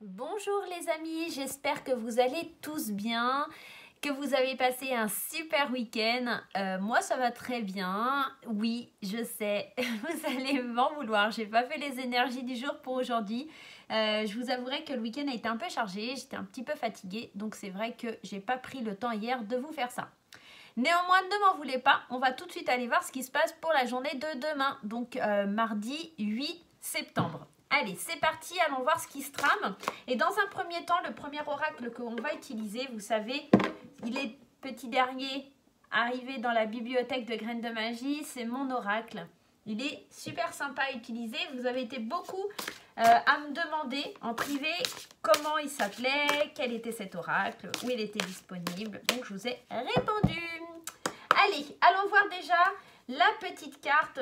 Bonjour les amis, j'espère que vous allez tous bien, que vous avez passé un super week-end. Moi ça va très bien, oui je sais, vous allez m'en vouloir, j'ai pas fait les énergies du jour pour aujourd'hui. Je vous avouerai que le week-end a été un peu chargé, j'étais un petit peu fatiguée, donc c'est vrai que j'ai pas pris le temps hier de vous faire ça. Néanmoins, ne m'en voulez pas, on va tout de suite aller voir ce qui se passe pour la journée de demain, donc mardi 8 septembre. Allez, c'est parti, allons voir ce qui se trame. Et dans un premier temps, le premier oracle que l'on va utiliser, vous savez, il est petit dernier arrivé dans la bibliothèque de Graines de Magie, c'est mon oracle. Il est super sympa à utiliser. Vous avez été beaucoup à me demander en privé comment il s'appelait, quel était cet oracle, où il était disponible. Donc, je vous ai répondu. Allez, allons voir déjà la petite carte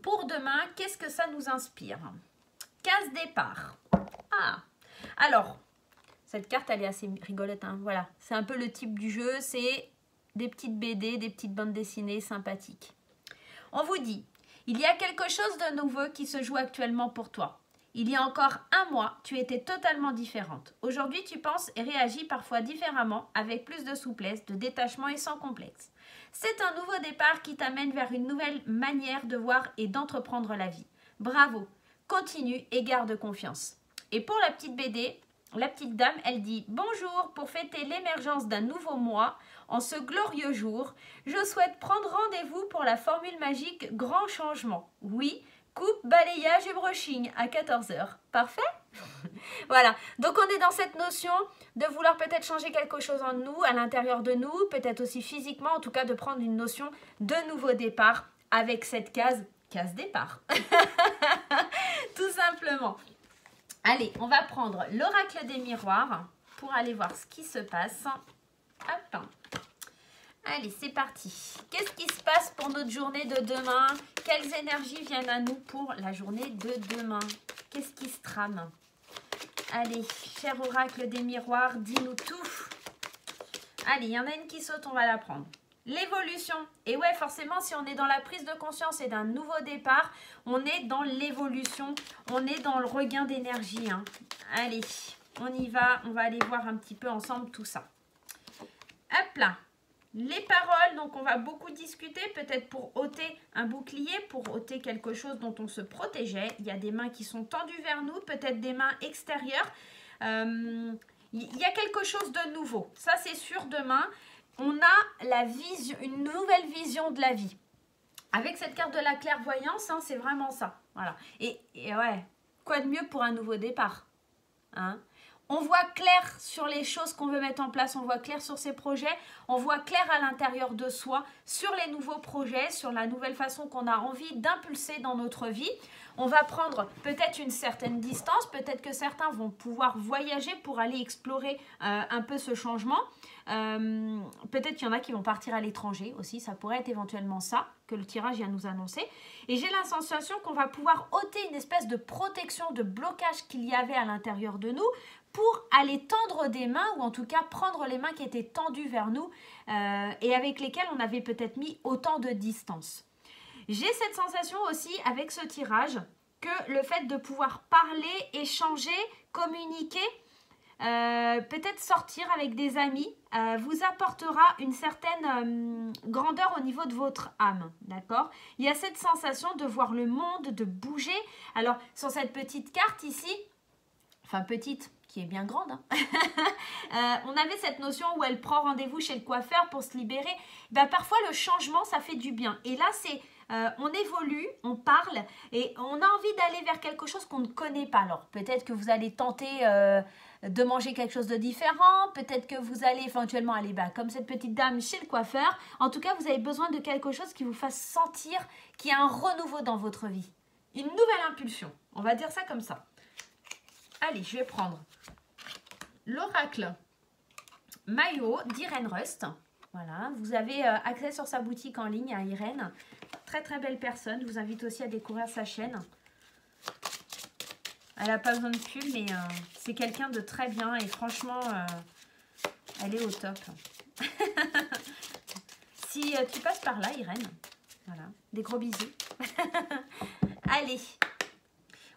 pour demain. Qu'est-ce que ça nous inspire ? Case départ. Ah, alors, cette carte, elle est assez rigolote. Hein, voilà, c'est un peu le type du jeu. C'est des petites BD, des petites bandes dessinées sympathiques. On vous dit, il y a quelque chose de nouveau qui se joue actuellement pour toi. Il y a encore un mois, tu étais totalement différente. Aujourd'hui, tu penses et réagis parfois différemment, avec plus de souplesse, de détachement et sans complexe. C'est un nouveau départ qui t'amène vers une nouvelle manière de voir et d'entreprendre la vie. Bravo! Continue et garde confiance. Et pour la petite BD, la petite dame, elle dit « Bonjour, pour fêter l'émergence d'un nouveau mois, en ce glorieux jour, je souhaite prendre rendez-vous pour la formule magique Grand Changement. Oui, coupe, balayage et brushing à 14 h. Parfait? Voilà, donc on est dans cette notion de vouloir peut-être changer quelque chose en nous, à l'intérieur de nous, peut-être aussi physiquement, en tout cas de prendre une notion de nouveau départ avec cette case départ. Tout simplement. Allez, on va prendre l'oracle des miroirs pour aller voir ce qui se passe. Hop. Allez, c'est parti. Qu'est-ce qui se passe pour notre journée de demain? Quelles énergies viennent à nous pour la journée de demain? Qu'est-ce qui se trame? Allez, cher oracle des miroirs, dis-nous tout. Allez, il y en a une qui saute, on va la prendre. L'évolution. Et ouais, forcément, si on est dans la prise de conscience et d'un nouveau départ, on est dans l'évolution, on est dans le regain d'énergie. Hein. Allez, on y va, on va aller voir un petit peu ensemble tout ça. Hop là. Les paroles, donc on va beaucoup discuter, peut-être pour ôter un bouclier, pour ôter quelque chose dont on se protégeait. Il y a des mains qui sont tendues vers nous, peut-être des mains extérieures. Il y a quelque chose de nouveau, ça c'est sûr demain. On a la vision, une nouvelle vision de la vie. Avec cette carte de la clairvoyance, hein, c'est vraiment ça. Voilà. Et ouais, quoi de mieux pour un nouveau départ, hein? On voit clair sur les choses qu'on veut mettre en place, on voit clair sur ses projets, on voit clair à l'intérieur de soi, sur les nouveaux projets, sur la nouvelle façon qu'on a envie d'impulser dans notre vie. On va prendre peut-être une certaine distance, peut-être que certains vont pouvoir voyager pour aller explorer un peu ce changement. Peut-être qu'il y en a qui vont partir à l'étranger aussi, ça pourrait être éventuellement ça que le tirage vient nous annoncer. Et j'ai la sensation qu'on va pouvoir ôter une espèce de protection, de blocage qu'il y avait à l'intérieur de nous pour aller tendre des mains, ou en tout cas prendre les mains qui étaient tendues vers nous et avec lesquelles on avait peut-être mis autant de distance. J'ai cette sensation aussi avec ce tirage que le fait de pouvoir parler, échanger, communiquer, peut-être sortir avec des amis, vous apportera une certaine grandeur au niveau de votre âme, d'accord? Il y a cette sensation de voir le monde, de bouger. Alors, sur cette petite carte ici, enfin petite, qui est bien grande, hein. On avait cette notion où elle prend rendez-vous chez le coiffeur pour se libérer. Ben, parfois, le changement, ça fait du bien. Et là, c'est... on évolue, on parle et on a envie d'aller vers quelque chose qu'on ne connaît pas. Alors peut-être que vous allez tenter de manger quelque chose de différent, peut-être que vous allez éventuellement aller comme cette petite dame chez le coiffeur. En tout cas, vous avez besoin de quelque chose qui vous fasse sentir qu'il y a un renouveau dans votre vie. Une nouvelle impulsion, on va dire ça comme ça. Allez, je vais prendre l'oracle Maillot d'Irène Rust. Voilà, vous avez accès sur sa boutique en ligne à Irène. Très très belle personne, je vous invite aussi à découvrir sa chaîne. Elle n'a pas besoin de pub, mais c'est quelqu'un de très bien et franchement, elle est au top. Si tu passes par là, Irène, voilà, des gros bisous. Allez,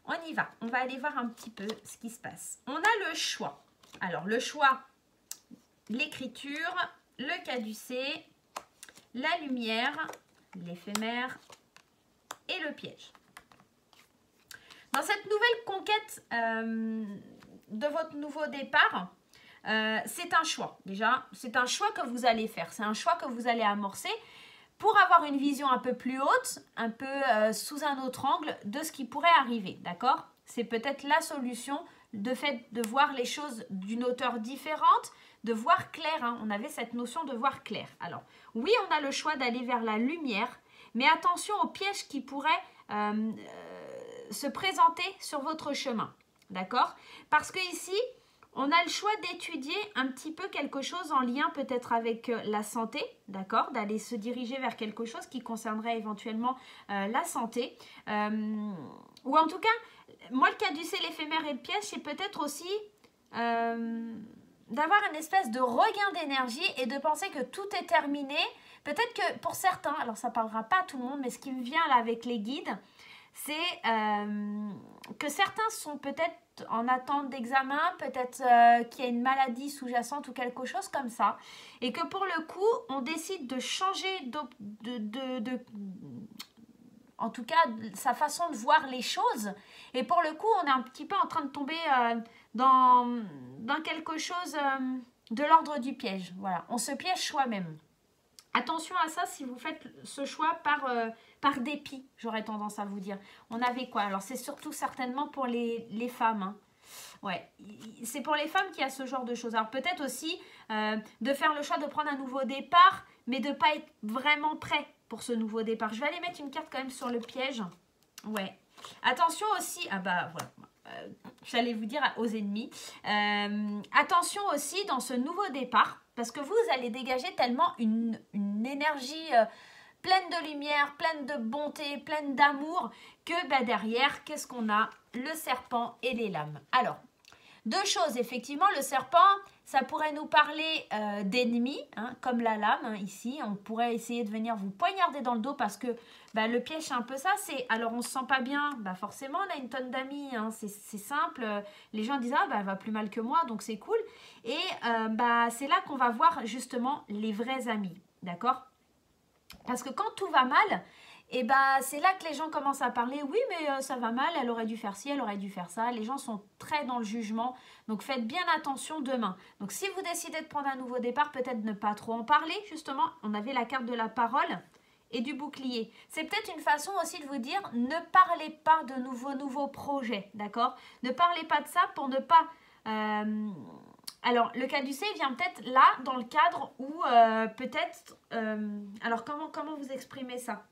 on y va. On va aller voir un petit peu ce qui se passe. On a le choix. Alors, le choix, l'écriture, le caducé, la lumière, l'éphémère et le piège. Dans cette nouvelle conquête de votre nouveau départ, c'est un choix. Déjà, c'est un choix que vous allez faire. C'est un choix que vous allez amorcer pour avoir une vision un peu plus haute, un peu sous un autre angle de ce qui pourrait arriver. D'accord? C'est peut-être la solution de fait de voir les choses d'une hauteur différente, de voir clair. Hein. On avait cette notion de voir clair. Alors, oui, on a le choix d'aller vers la lumière, mais attention aux pièges qui pourraient se présenter sur votre chemin. D'accord? Parce que ici, on a le choix d'étudier un petit peu quelque chose en lien peut-être avec la santé, d'accord? D'aller se diriger vers quelque chose qui concernerait éventuellement la santé. Ou en tout cas, moi, le caducé, l'éphémère et le piège, c'est peut-être aussi d'avoir une espèce de regain d'énergie et de penser que tout est terminé. Peut-être que pour certains, alors ça ne parlera pas à tout le monde, mais ce qui me vient là avec les guides, c'est que certains sont peut-être en attente d'examen, peut-être qu'il y a une maladie sous-jacente ou quelque chose comme ça, et que pour le coup, on décide de changer en tout cas, sa façon de voir les choses, et pour le coup, on est un petit peu en train de tomber dans quelque chose de l'ordre du piège. Voilà, on se piège soi-même. Attention à ça si vous faites ce choix par dépit, j'aurais tendance à vous dire. On avait quoi? Alors, c'est surtout certainement pour les femmes. Hein. Ouais, c'est pour les femmes qu'il y a ce genre de choses. Alors, peut-être aussi de faire le choix de prendre un nouveau départ, mais de ne pas être vraiment prêt pour ce nouveau départ. Je vais aller mettre une carte quand même sur le piège. Ouais. Attention aussi, ah bah voilà. J'allais vous dire aux ennemis. Attention aussi dans ce nouveau départ, parce que vous allez dégager tellement une énergie pleine de lumière, pleine de bonté, pleine d'amour, que bah, derrière, qu'est-ce qu'on a? Le serpent et les lames. Alors, deux choses, effectivement, le serpent, ça pourrait nous parler d'ennemis, hein, comme la lame, hein, ici. On pourrait essayer de venir vous poignarder dans le dos parce que bah, le piège, c'est un peu ça. Alors, on ne se sent pas bien, bah, forcément, on a une tonne d'amis, hein, c'est simple. Les gens disent, ah, bah, elle va plus mal que moi, donc c'est cool. Et bah, c'est là qu'on va voir justement les vrais amis, d'accord? Parce que quand tout va mal, et bah, c'est là que les gens commencent à parler. Oui, mais ça va mal, elle aurait dû faire ci, elle aurait dû faire ça. Les gens sont très dans le jugement. Donc, faites bien attention demain. Donc, si vous décidez de prendre un nouveau départ, peut-être ne pas trop en parler. Justement, on avait la carte de la parole et du bouclier. C'est peut-être une façon aussi de vous dire, ne parlez pas de nouveaux projets, d'accord? Ne parlez pas de ça pour ne pas... Alors, le caducé vient peut-être là, dans le cadre où peut-être... alors, comment vous exprimez ça?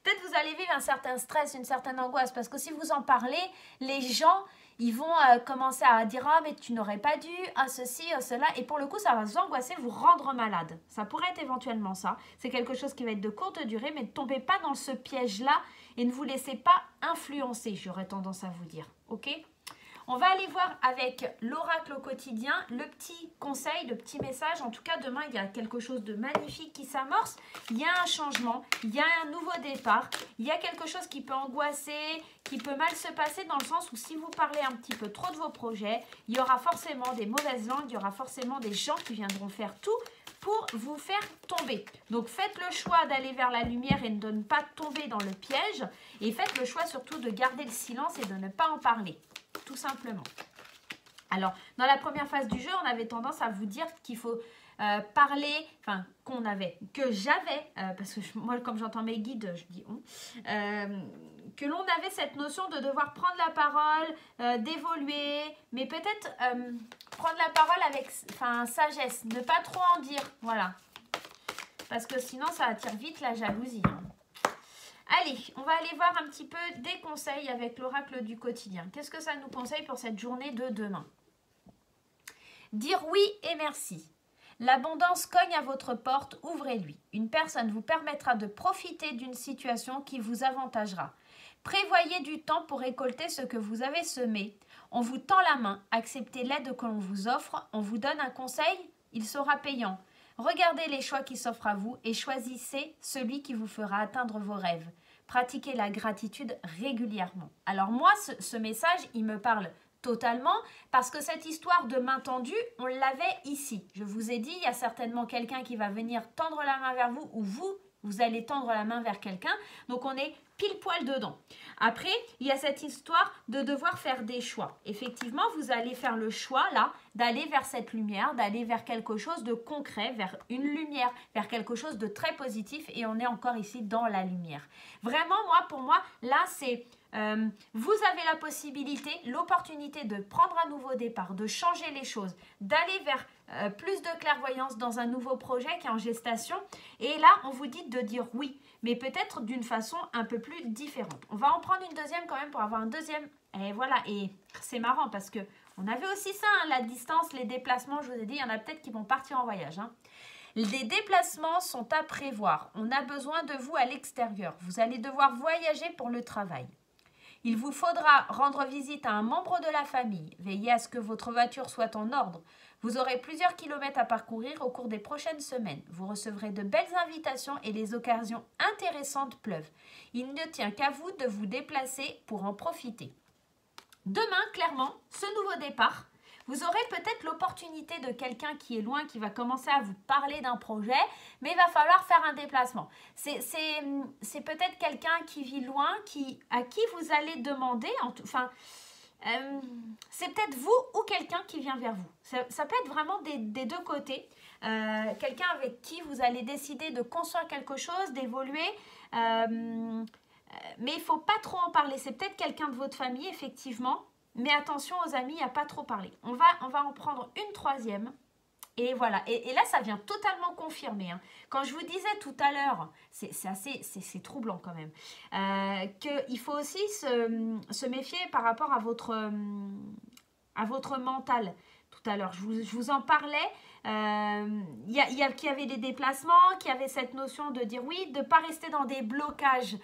Peut-être vous allez vivre un certain stress, une certaine angoisse, parce que si vous en parlez, les gens, ils vont commencer à dire « Ah, mais tu n'aurais pas dû, ah, ceci, ah, cela », et pour le coup, ça va vous angoisser, vous rendre malade. Ça pourrait être éventuellement ça. C'est quelque chose qui va être de courte durée, mais ne tombez pas dans ce piège-là et ne vous laissez pas influencer, j'aurais tendance à vous dire. Ok ? On va aller voir avec l'oracle au quotidien le petit conseil, le petit message. En tout cas, demain, il y a quelque chose de magnifique qui s'amorce. Il y a un changement, il y a un nouveau départ. Il y a quelque chose qui peut angoisser, qui peut mal se passer dans le sens où si vous parlez un petit peu trop de vos projets, il y aura forcément des mauvaises langues, il y aura forcément des gens qui viendront faire tout pour vous faire tomber. Donc, faites le choix d'aller vers la lumière et de ne pas tomber dans le piège. Et faites le choix surtout de garder le silence et de ne pas en parler. Tout simplement. Alors, dans la première phase du jeu, on avait tendance à vous dire qu'il faut parler, enfin, que j'avais, parce que moi, comme j'entends mes guides, je dis on, que l'on avait cette notion de devoir prendre la parole, d'évoluer, mais peut-être prendre la parole avec sagesse, ne pas trop en dire, voilà. Parce que sinon, ça attire vite la jalousie. Hein. Allez, on va aller voir un petit peu des conseils avec l'oracle du quotidien. Qu'est-ce que ça nous conseille pour cette journée de demain? Dire oui et merci. L'abondance cogne à votre porte, ouvrez-lui. Une personne vous permettra de profiter d'une situation qui vous avantagera. Prévoyez du temps pour récolter ce que vous avez semé. On vous tend la main, acceptez l'aide que l'on vous offre, on vous donne un conseil, il sera payant. Regardez les choix qui s'offrent à vous et choisissez celui qui vous fera atteindre vos rêves. pratiquer la gratitude régulièrement. Alors moi, ce message, il me parle totalement parce que cette histoire de main tendue, on l'avait ici. Je vous ai dit, il y a certainement quelqu'un qui va venir tendre la main vers vous ou vous allez tendre la main vers quelqu'un. Donc on est pile poil dedans. Après, il y a cette histoire de devoir faire des choix. Effectivement, vous allez faire le choix là d'aller vers cette lumière, d'aller vers quelque chose de concret, vers une lumière, vers quelque chose de très positif et on est encore ici dans la lumière. Vraiment, pour moi, là c'est... vous avez la possibilité, l'opportunité de prendre un nouveau départ, de changer les choses, d'aller vers plus de clairvoyance dans un nouveau projet qui est en gestation. Et là, on vous dit de dire oui, mais peut-être d'une façon un peu plus différente. On va en prendre une deuxième quand même pour avoir un deuxième. Et voilà, et c'est marrant parce que on avait aussi ça, hein, la distance, les déplacements, je vous ai dit, il y en a peut-être qui vont partir en voyage. Hein. Les déplacements sont à prévoir. On a besoin de vous à l'extérieur. Vous allez devoir voyager pour le travail. Il vous faudra rendre visite à un membre de la famille. Veillez à ce que votre voiture soit en ordre. Vous aurez plusieurs kilomètres à parcourir au cours des prochaines semaines. Vous recevrez de belles invitations et les occasions intéressantes pleuvent. Il ne tient qu'à vous de vous déplacer pour en profiter. Demain, clairement, ce nouveau départ, vous aurez peut-être l'opportunité de quelqu'un qui est loin, qui va commencer à vous parler d'un projet, mais il va falloir faire un déplacement. C'est peut-être quelqu'un qui vit loin, à qui vous allez demander, c'est peut-être vous ou quelqu'un qui vient vers vous. Ça peut être vraiment des deux côtés. Quelqu'un avec qui vous allez décider de construire quelque chose, d'évoluer, mais il ne faut pas trop en parler. C'est peut-être quelqu'un de votre famille, effectivement. Mais attention aux amis à pas trop parler. On va en prendre une troisième. Et voilà. Et là, ça vient totalement confirmer. Hein. Quand je vous disais tout à l'heure, c'est troublant quand même, qu'il faut aussi se méfier par rapport à votre mental. Tout à l'heure, je vous en parlais. Qu'il y avait des déplacements, qu'il y avait cette notion de dire oui, de ne pas rester dans des blocages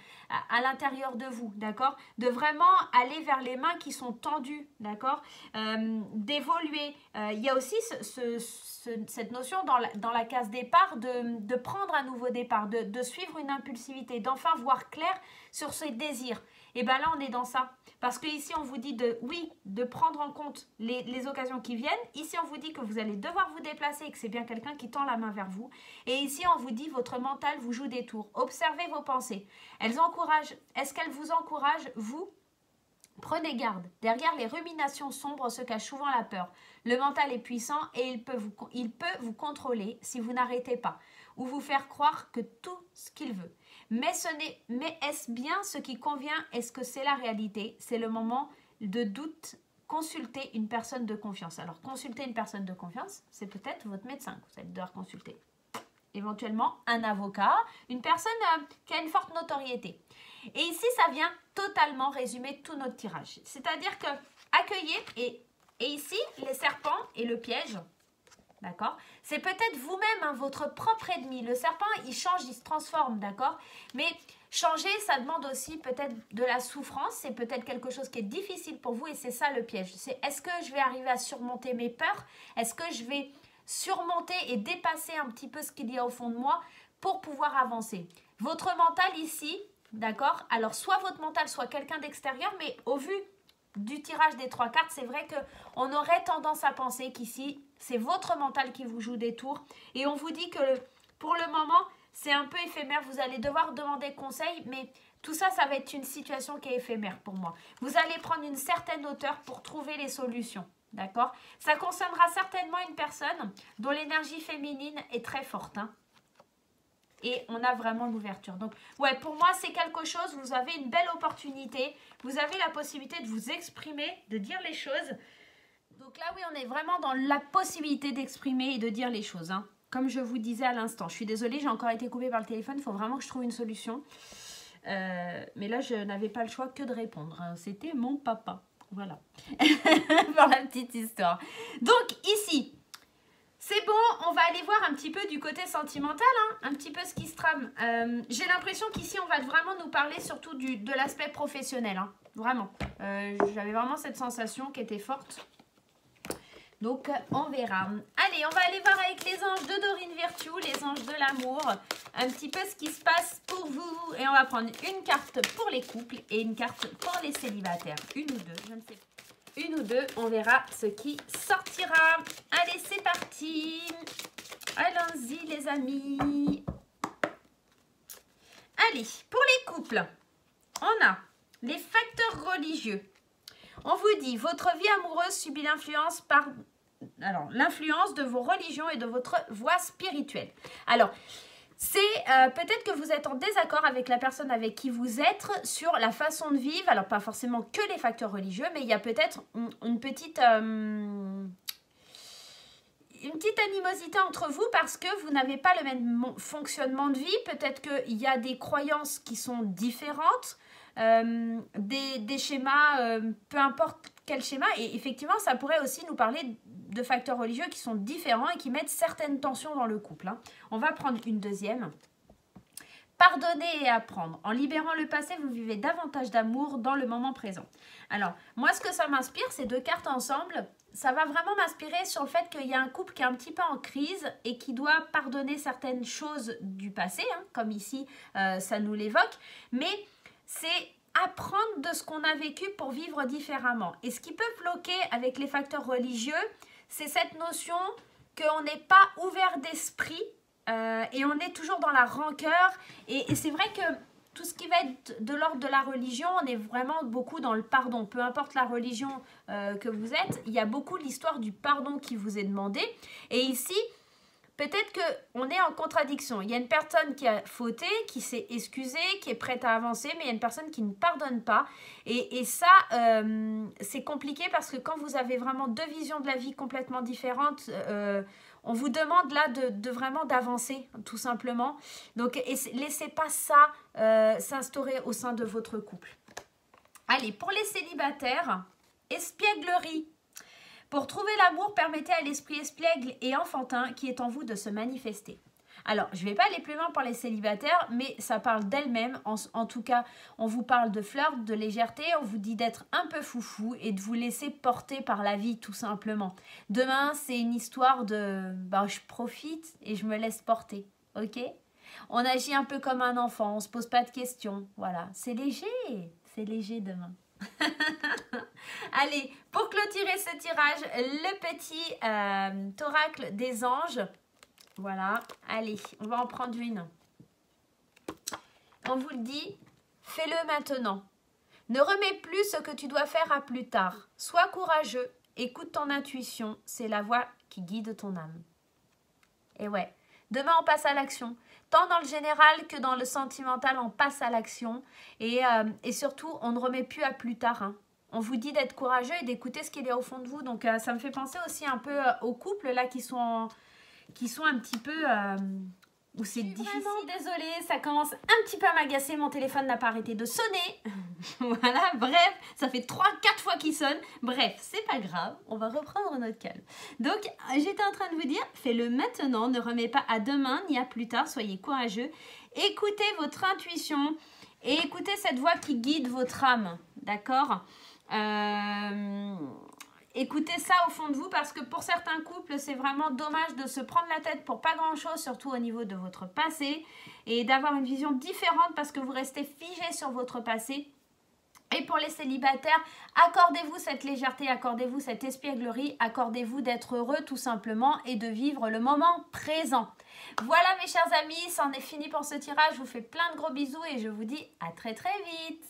à l'intérieur de vous, d'accord? De vraiment aller vers les mains qui sont tendues, d'accord? D'évoluer. Il y a aussi cette notion dans la case départ de prendre un nouveau départ, de suivre une impulsivité, d'enfin voir clair sur ses désirs. Et bien là, on est dans ça. Parce qu'ici, on vous dit de prendre en compte les occasions qui viennent. Ici, on vous dit que vous allez devoir vous déplacer et que c'est bien quelqu'un qui tend la main vers vous. Et ici, on vous dit votre mental vous joue des tours. Observez vos pensées. Est-ce qu'elles vous encouragent, vous? Prenez garde. Derrière les ruminations sombres se cache souvent la peur. Le mental est puissant et il peut vous contrôler si vous n'arrêtez pas ou vous faire croire que tout ce qu'il veut. Mais est-ce bien ce qui convient? Est-ce que c'est la réalité? C'est le moment de doute. Consultez une personne de confiance. Alors, consulter une personne de confiance, c'est peut-être votre médecin que vous allez devoir consulter. Éventuellement, un avocat, une personne qui a une forte notoriété. Et ici, ça vient totalement résumer tout notre tirage. C'est-à-dire que accueillez, et ici, les serpents et le piège, d'accord? C'est peut-être vous-même, hein, votre propre ennemi. Le serpent, il change, il se transforme, d'accord? Mais changer, ça demande aussi peut-être de la souffrance. C'est peut-être quelque chose qui est difficile pour vous et c'est ça le piège. C'est est-ce que je vais arriver à surmonter mes peurs? Est-ce que je vais surmonter et dépasser un petit peu ce qu'il y a au fond de moi pour pouvoir avancer? Votre mental ici, d'accord? Alors, soit votre mental, soit quelqu'un d'extérieur, mais au vu du tirage des 3 cartes, c'est vrai qu'on aurait tendance à penser qu'ici, c'est votre mental qui vous joue des tours. Et on vous dit que pour le moment, c'est un peu éphémère. Vous allez devoir demander conseil, mais tout ça, ça va être une situation qui est éphémère pour moi. Vous allez prendre une certaine hauteur pour trouver les solutions. D'accord? Ça concernera certainement une personne dont l'énergie féminine est très forte. Hein? Et on a vraiment l'ouverture. Donc, ouais, pour moi, c'est quelque chose. Vous avez une belle opportunité. Vous avez la possibilité de vous exprimer, de dire les choses. Donc là, oui, on est vraiment dans la possibilité d'exprimer et de dire les choses. Hein. Comme je vous disais à l'instant. Je suis désolée, j'ai encore été coupée par le téléphone. Il faut vraiment que je trouve une solution. Mais là, je n'avais pas le choix que de répondre. Hein. C'était mon papa. Voilà. Pour la petite histoire. Donc, ici... C'est bon, on va aller voir un petit peu du côté sentimental, hein, un petit peu ce qui se trame. J'ai l'impression qu'ici, on va vraiment nous parler surtout de l'aspect professionnel. Hein, vraiment. J'avais vraiment cette sensation qui était forte. Donc, on verra. Allez, on va aller voir avec les anges de Dorine Virtue, les anges de l'amour, un petit peu ce qui se passe pour vous. Et on va prendre une carte pour les couples et une carte pour les célibataires. Une ou deux, je ne sais pas. Une ou deux, on verra ce qui sortira. Allez, c'est parti. Allons-y, les amis. Allez, pour les couples, on a les facteurs religieux. On vous dit, votre vie amoureuse subit l'influence de vos religions et de votre voie spirituelle. Alors, c'est peut-être que vous êtes en désaccord avec la personne avec qui vous êtes sur la façon de vivre. Alors, pas forcément que les facteurs religieux, mais il y a peut-être une petite animosité entre vous parce que vous n'avez pas le même fonctionnement de vie. Peut-être qu'il y a des croyances qui sont différentes. Des schémas, peu importe quel schéma, et effectivement ça pourrait aussi nous parler de facteurs religieux qui sont différents et qui mettent certaines tensions dans le couple, hein. On va prendre une deuxième. Pardonner et apprendre. En libérant le passé, vous vivez davantage d'amour dans le moment présent. Alors, moi ce que ça m'inspire, ces deux cartes ensemble, ça va vraiment m'inspirer sur le fait qu'il y a un couple qui est un petit peu en crise et qui doit pardonner certaines choses du passé, hein, comme ici ça nous l'évoque, mais c'est apprendre de ce qu'on a vécu pour vivre différemment. Et ce qui peut bloquer avec les facteurs religieux, c'est cette notion qu'on n'est pas ouvert d'esprit et on est toujours dans la rancœur. Et c'est vrai que tout ce qui va être de l'ordre de la religion, on est vraiment beaucoup dans le pardon. Peu importe la religion que vous êtes, il y a beaucoup l'histoire du pardon qui vous est demandé. Et ici, peut-être qu'on est en contradiction. Il y a une personne qui a fauté, qui s'est excusée, qui est prête à avancer, mais il y a une personne qui ne pardonne pas. Et ça, c'est compliqué parce que quand vous avez vraiment deux visions de la vie complètement différentes, on vous demande là de vraiment d'avancer, tout simplement. Donc, laissez pas ça s'instaurer au sein de votre couple. Allez, pour les célibataires, espièglerie. Pour trouver l'amour, permettez à l'esprit espiègle et enfantin qui est en vous de se manifester. Alors, je ne vais pas aller plus loin pour les célibataires, mais ça parle d'elle-même. En tout cas, on vous parle de flirt, de légèreté, on vous dit d'être un peu foufou et de vous laisser porter par la vie, tout simplement. Demain, c'est une histoire de je profite et je me laisse porter, ok? On agit un peu comme un enfant, on ne se pose pas de questions. Voilà, c'est léger demain. Allez, pour clôturer ce tirage, le petit oracle des anges. Voilà, allez, on va en prendre une. On vous le dit, fais-le maintenant. Ne remets plus ce que tu dois faire à plus tard. Sois courageux, écoute ton intuition, c'est la voix qui guide ton âme. Et ouais, demain on passe à l'action. Tant dans le général que dans le sentimental, on passe à l'action. Et surtout, on ne remet plus à plus tard, hein. On vous dit d'être courageux et d'écouter ce qu'il y a au fond de vous. Donc, ça me fait penser aussi un peu aux couples là qui sont un petit peu... où c'est difficile. Vraiment désolée, ça commence un petit peu à m'agacer. Mon téléphone n'a pas arrêté de sonner. Voilà, bref, ça fait 3-4 fois qu'il sonne. Bref, c'est pas grave, on va reprendre notre calme. Donc, j'étais en train de vous dire, fais-le maintenant, ne remets pas à demain ni à plus tard, soyez courageux. Écoutez votre intuition et écoutez cette voix qui guide votre âme, d'accord ? Écoutez ça au fond de vous parce que pour certains couples, c'est vraiment dommage de se prendre la tête pour pas grand-chose, surtout au niveau de votre passé, et d'avoir une vision différente parce que vous restez figé sur votre passé. Et pour les célibataires, accordez-vous cette légèreté, accordez-vous cette espièglerie, accordez-vous d'être heureux tout simplement et de vivre le moment présent. Voilà mes chers amis, c'en est fini pour ce tirage. Je vous fais plein de gros bisous et je vous dis à très très vite.